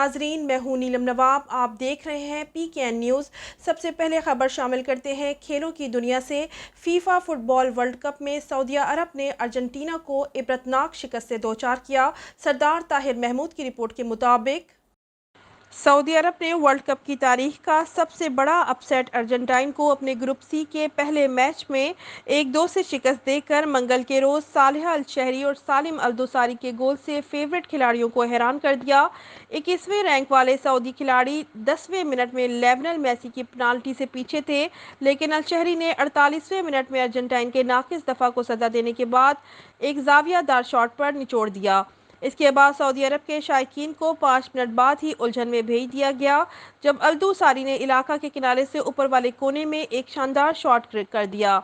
नाजरीन, मैं हूं नीलम नवाब। आप देख रहे हैं PKN न्यूज़। सबसे पहले खबर शामिल करते हैं खेलों की दुनिया से। फीफा फुटबॉल वर्ल्ड कप में सऊदी अरब ने अर्जेंटीना को इबरतनाक शिकस्त से दो चार किया। सरदार ताहिर महमूद की रिपोर्ट के मुताबिक सऊदी अरब ने वर्ल्ड कप की तारीख का सबसे बड़ा अपसेट अर्जेंटाइन को अपने ग्रुप सी के पहले मैच में 1-2 से शिकस्त देकर मंगल के रोज सालेहा अल शहरी और सालिम अल दोसारी के गोल से फेवरेट खिलाड़ियों को हैरान कर दिया। 21वें रैंक वाले सऊदी खिलाड़ी 10वें मिनट में लियोनेल मेसी की पेनाल्टी से पीछे थे, लेकिन अल शहरी ने 48वें मिनट में अर्जेंटाइन के नाकिस दफा को सजा देने के बाद एक जावियादार शॉट पर निचोड़ दिया। इसके बाद सऊदी अरब के शायकीन को 5 मिनट बाद ही उलझन में भेज दिया गया, जब अल्दूसारी ने इलाका के किनारे से ऊपर वाले कोने में एक शानदार शॉट कर दिया।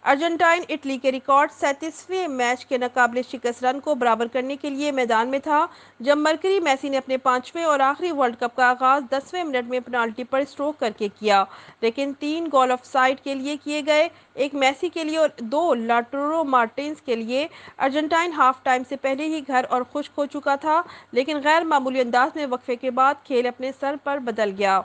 अर्जेंटाइन इटली के रिकॉर्ड 37वें मैच के नाकाबिले शिकस्त रन को बराबर करने के लिए मैदान में था, जब मरकरी मेसी ने अपने 5वें और आखिरी वर्ल्ड कप का आगाज 10वें मिनट में पेनाल्टी पर स्ट्रोक करके किया, लेकिन 3 गोल ऑफ साइड के लिए किए गए, एक मेसी के लिए और 2 लाउटारो मार्टिन्स के लिए। अर्जेंटाइन हाफ टाइम से पहले ही घर और खुश्क हो चुका था, लेकिन गैर मामूली अंदाज में वक्फे के बाद खेल अपने सर पर बदल गया।